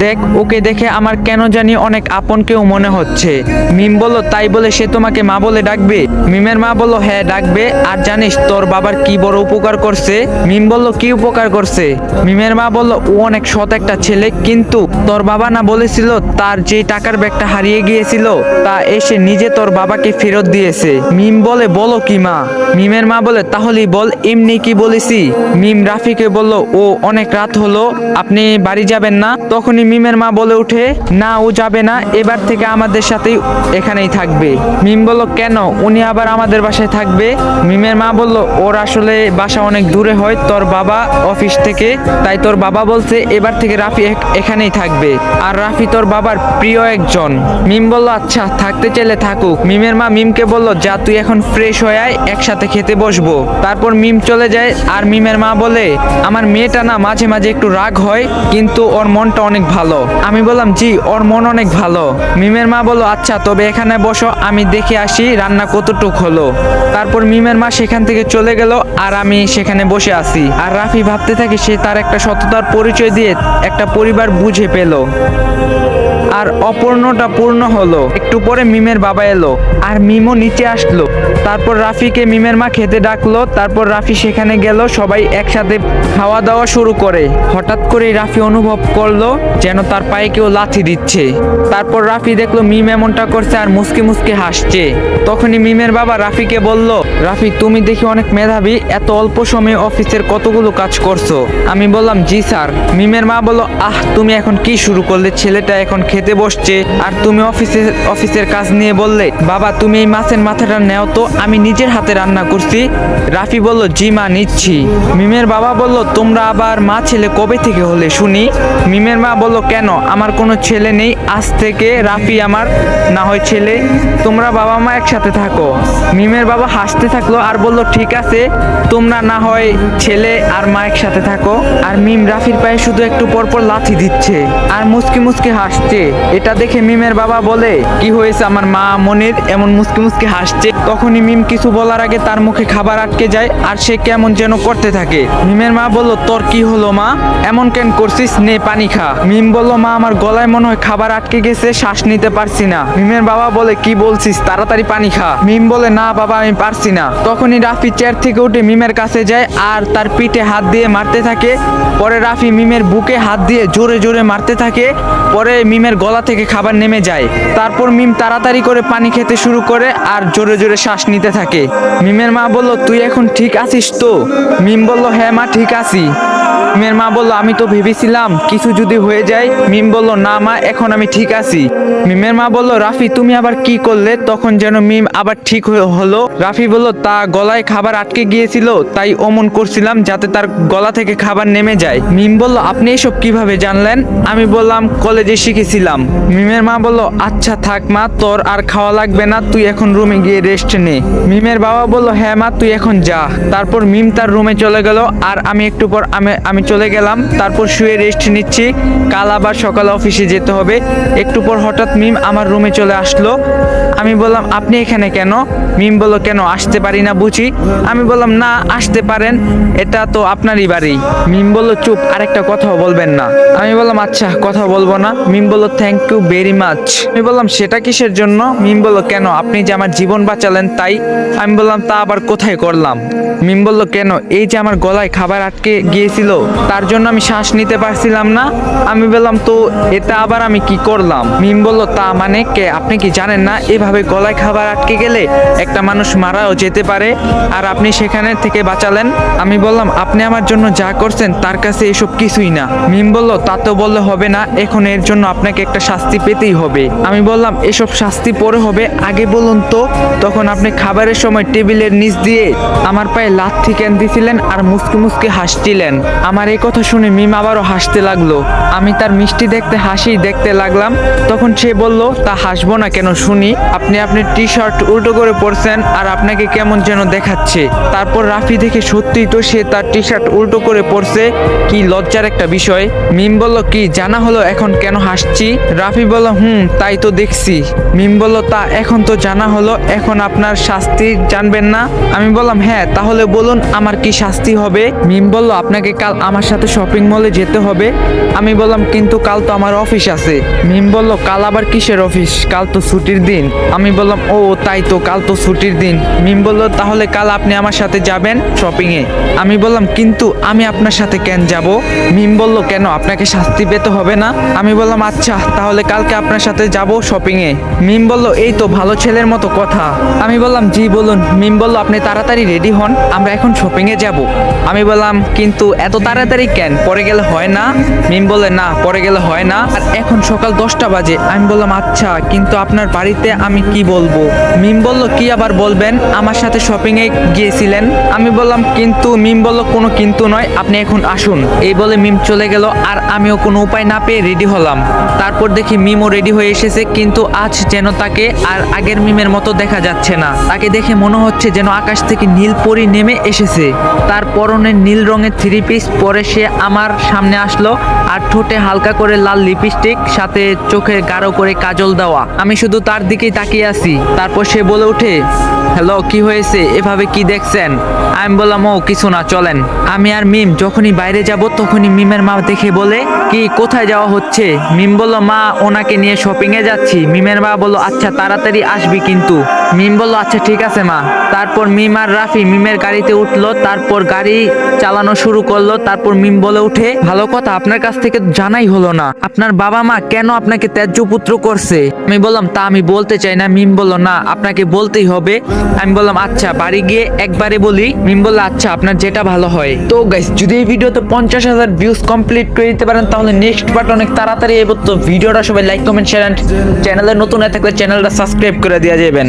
Speaker 1: দেখ ওকে দেখে আমার কেন জানি অনেক আপন কেউ মনে হচ্ছে। মিম বলল, তাই বলে সে তোমাকে মা বলে ডাকবে? মিমের মা বলল, হ্যাঁ ডাকবে। আর জানিস তোর বাবার কি বড় উপকার করছে? মিম বলল, কি উপকার করছে? মিমের মা বলল, ও অনেক সৎ একটা ছেলে, কিন্তু তোর বাবা না বলেছিল তার যে টাকার ব্যাগটা হারিয়ে গিয়েছিল তা এসে নিজে তোর বাবাকে ফেরত দিয়েছে। মিম বলে, বলো কি মা? মিমের মা বলে, তাহলেই বল, এমনি কি বলেছি? মিম রাফিকে বলল, ও অনেক রাত হলো, আপনি বাড়ি যাবেন না? তখনই মিমের মা বলে উঠে, না ও যাবে না, এবার থেকে আমাদের সাথেই এখানেই থাকবে। মিম বলল, কেন উনি আবার আমাদের বাসায় থাকবে? মিমের মা বলল, ওর আসলে বাসা অনেক দূরে হয় তোর বাবা অফিস থেকে, তাই তোর বাবা বলছে এবার থেকে রাফি এখানেই থাকবে, আর রাফি তোর বাবার প্রিয় একজন। মিম বলল, আচ্ছা থাকতে চাইলে থাকুক। মিমের মা মিমকে বলল, যা তুই এখন ফ্রেশ হয়ে আয়, একসাথে খেতে বসবো। তারপর মিম চলে যায়, আর মিমের মা বলে, আমার মেয়েটা না মাঝে মাঝে একটু রাগ হয়, কিন্তু ওর মনটা অনেক ভালো। আমি বললাম, জি ওর মন অনেক ভালো। মিমের মা বলল, আচ্ছা তবে এখানে বসো, আমি দেখে আসি রান্না কতটুক হলো। তারপর মিমের মা সেখান থেকে চলে গেল, আর আমি সেখানে বসে আছি। আর রাফি ভাবতে থাকে সে তার একটা সততার পরিচয় দিয়ে একটা পরিবার বুঝে পেল। আর অপূর্ণটা পূর্ণ হলো। একটু পরে মিমের বাবা এলো আর মিমও নিচে আসলো। তারপর রাফিকে মিমের মা খেতে ডাকলো। তারপর রাফি সেখানে গেল, সবাই একসাথে খাওয়া দাওয়া শুরু করে। হঠাৎ করে রাফি অনুভব করলো যেন তার পায়ে কেউ লাথি দিচ্ছে। তারপর রাফি দেখলো মিম এমনটা করছে আর মুসকি মুসকি হাসছে। তখনই মিমের বাবা রাফিকে বলল, রাফি তুমি দেখি অনেক মেধাবী, এত অল্প সময়ে অফিসের কতগুলো কাজ করছো। আমি বললাম জি স্যার। মিমের মা বলল, তুমি এখন কি শুরু করলে? ছেলেটা এখন খেতে বসছে আর তুমি অফিসের কাজ নিয়ে বললে। বাবা তুমি এই মাছের মাথাটা নেও তো, আমি নিজের হাতে রান্না করছি। রাফি বলল, জি মা নিচ্ছি। মিমের বাবা বলল, তোমরা আবার মা ছেলে কবে থেকে হলে শুনি? মিমের মা বলল, কেন আমার কোনো ছেলে নেই, আজ থেকে রাফি আমার না হয় ছেলে, তোমরা বাবা মা একসাথে থাকো। মিমের বাবা হাসতে থাকলো আর বলল, ঠিক আছে তোমরা না হয় ছেলে আর মা একসাথে থাকো। আর মিম রাফির পায়ে শুধু একটু পরপর লাথি দিচ্ছে আর মুসকি মুসকি হাসছে। এটা দেখে মিমের বাবা বলে, কি হয়েছে আমার মা মনির এমন মুসকি মুসকি হাসছে? তখনই মিম কিছু বলার আগে তার মুখে খাবার আটকে যায় আর সে কেমন যেন করতে থাকে। মিমের মা বলল, তোর কি হলো মা, এমন কেন করছিস, নে পানি খা। মিম বলল, মা আমার গলায় মনে হয় খাবার আটকে গেছে, শ্বাস নিতে পারছি না। মিমের বাবা বলে, কি বলছিস, তাড়াতাড়ি পানি খা। মিম বলে, না বাবা আমি পারছি না। তখনই রাফি চেয়ার থেকে উঠে মিমের কাছে যায় আর তার পিঠে হাত দিয়ে মারতে থাকে। পরে রাফি মিমের বুকে হাত দিয়ে জোরে জোরে মারতে থাকে। পরে মিমের গলা থেকে খাবার নেমে যায়। তারপর মিম তাড়াতাড়ি করে পানি খেতে শুরু করে আর জোরে জোরে শ্বাস নিতে থাকে। মিমের মা বলল, তুই এখন ঠিক আছিস তো? মিম বলল, হ্যাঁ মা ঠিক আছি। মিমের মা বলল, আমি তো ভেবেছিলাম কিছু যদি হয়ে যায়। মিম বলল, না মা এখন আমি ঠিক আছি। মিমের মা বলল, রাফি তুমি আবার কি করলে? তখন যেন মিম আবার ঠিক হলো। রাফি বলল, তা গলায় খাবার আটকে গিয়েছিল তাই অমন করছিলাম যাতে তার গলা থেকে খাবার নেমে যায়। মিম বলল, আপনি এসব কিভাবে জানলেন? আমি বললাম, কলেজে শিখেছিলাম। মিমের মা বলল, আচ্ছা থাক মা, তোর আর খাওয়া লাগবে না, তুই এখন রুমে গিয়ে রেস্ট নে। মিমের বাবা বলল, হ্যাঁ মা তুই এখন যা। তারপর মিম তার রুমে চলে গেল আর আমি একটু পর আমি চলে গেলাম। তারপর শুয়ে রেস্ট নিচ্ছি, কাল আবার সকালে অফিসে যেতে হবে। একটু পর হঠাৎ মিম আমার রুমে চলে আসলো। আমি বললাম, আপনি এখানে কেন? মিম বলল, কেন আসতে পারি না বুঝি? আমি বললাম, না আসতে পারেন, এটা তো আপনারই বাড়ি। মিম বলল, চুপ, আরেকটা কথাও বলবেন না। আমি বললাম, আচ্ছা কথা বলবো না। মিম বলল, থ্যাংক ইউ ভেরি মাচ। আমি বললাম, সেটা কিসের জন্য? মিম বলল, কেন আপনি যে আমার জীবন বাঁচালেন তাই। আমি বললাম, তা আবার কোথায় করলাম? মিম বলল, কেন এই যে আমার গলায় খাবার আটকে গিয়েছিল তার জন্য আমি শ্বাস নিতে পারছিলাম না। আমি বললাম, তো এটা আবার আমি কি করলাম? মিম বলল, তা মানে কে আপনি কি জানেন না এভাবে গলায় খাবার আটকে গেলে একটা মানুষ মারাও যেতে পারে, আর আপনি সেখানে থেকে বাঁচালেন। আমি বললাম, আপনি আমার জন্য যা করছেন তার কাছে এসব কিছুই না। মিম বলল, তা তো বললে হবে না, এখন এর জন্য আপনাকে একটা শাস্তি পেতেই হবে। আমি বললাম, এসব শাস্তি পরে হবে, আগে বলুন তো। তখন আপনি খাবারের সময় টেবিলের নিচ দিয়ে আমার পায়ে লাথি কেন দিছিলেন আর মুসকি মুসকি হাসছিলেন? আমার এই কথা শুনে মিম আবারও হাসতে লাগলো। আমি তার মিষ্টি দেখতে হাসি দেখতে লাগলাম। তখন সে বলল, তা হাসবো না কেন শুনি? আপনি আপনার টি শার্ট উল্টো করে পরছেন আর আপনাকে কেমন যেন দেখাচ্ছে। তারপর রাফি দেখে সত্যিই তো সে তার টি শার্ট উল্টো করে পরছে, কি লজ্জার একটা বিষয়। মিম বলল, কি জানা হলো এখন কেন হাসছি? রাফি বলল, তাই তো দেখছি। মিম বলল, তা এখন তো জানা হলো, এখন আপনার শাস্তি জানবেন না? আমি বললাম, হ্যাঁ তাহলে বলুন আমার কি শাস্তি হবে? মিম বলল, আপনাকে কাল আমার সাথে শপিং মলে যেতে হবে। আমি বললাম, কিন্তু কাল তো আমার অফিস আছে। মিম বলল, কাল আবার কিসের অফিস? কাল তো ছুটির দিন। আমি বললাম, ও তাই তো, কাল তো ছুটির দিন। মিম বলল, তাহলে কাল আপনি আমার সাথে যাবেন শপিং এ। আমি বললাম, কিন্তু আমি আপনার সাথে কেন যাব? মিম বলল, কেন আপনাকে শাস্তি পেতে হবে না? আমি বললাম, আচ্ছা তাহলে কালকে আপনার সাথে যাব শপিং এ। মিম বলল, এই তো ভালো ছেলের মতো কথা। আমি বললাম, জি বলুন। মিম বলল, আপনি তাড়াতাড়ি রেডি হন, আমরা এখন শপিং এ যাব। আমি বললাম, কিন্তু এত তাড়াতাড়ি কেন, পরে গেলে হয় না? মিম বলে, না পরে গেলে হয় না, আর এখন সকাল 10টা বাজে। আমি বললাম, আচ্ছা কিন্তু আপনার বাড়িতে আমি কি বলবো? মিম বলল, কি আবার বলবেন, আমার সাথে শপিং এ গিয়েছিলেন। আমি বললাম, কিন্তু। মিম বলল, কোনো কিন্তু নয়, আপনি এখন আসুন। এই বলে মিম চলে গেল আর আমিও কোনো উপায় না পেয়ে রেডি হলাম। তারপর দেখি মিমও রেডি হয়ে এসেছে, কিন্তু আজ যেন তাকে আর আগের মিমের মতো দেখা যাচ্ছে না। তাকে দেখে মনে হচ্ছে যেন আকাশ থেকে নীল পরি নেমে এসেছে। তার পরনে নীল রঙের থ্রি পিস পরে সে আমার সামনে আসলো আর ঠোঁটে হালকা করে লাল লিপস্টিক, সাথে চোখে গাঢ় করে কাজল দেওয়া। আমি শুধু তার দিকেই তাকিয়ে তাকিয়ে আছি। তারপর সে বলে ওঠে, হ্যালো, কি হয়েছে, এভাবে কি দেখছেন? আমি বললাম, ও কিছু না, চলেন। আমি আর মিম যখনই বাইরে যাব তখনই মিমের মা দেখে বলে, কি কোথায় যাওয়া হচ্ছে? মিম বলল, মা ওনাকে নিয়ে শপিং এ যাচ্ছি। মিমের মা বলল, আচ্ছা তাড়াতাড়ি আসবি কিন্তু। মিম বলল, আচ্ছা ঠিক আছে মা। তারপর মিম আর রাফি মিমের গাড়িতে উঠলো, তারপর গাড়ি চালানো শুরু করলো। তারপর মিম বলে উঠে, ভালো কথা, আপনার কাছ থেকে তো জানাই হলো না আপনার বাবা মা কেন আপনাকে ত্যায্য পুত্র করছে। আমি বললাম, তা আমি বলতে চাই না। মিম বলল, না আপনাকে বলতেই হবে। আমি বললাম, আচ্ছা বাড়ি গিয়ে একবারে বলি। মিম বলল, আচ্ছা আপনার যেটা ভালো হয়। তো গাইস, যদি এই ভিডিওতে 50,000 ভিউজ কমপ্লিট করে দিতে পারেন তাহলে নেক্সট পার্ট অনেক তাড়াতাড়ি এবো। তো ভিডিওটা সবাই লাইক কমেন্ট শেয়ার, চ্যানেলে নতুন হয়ে থাকলে চ্যানেলটা সাবস্ক্রাইব করে দিয়ে যাবেন।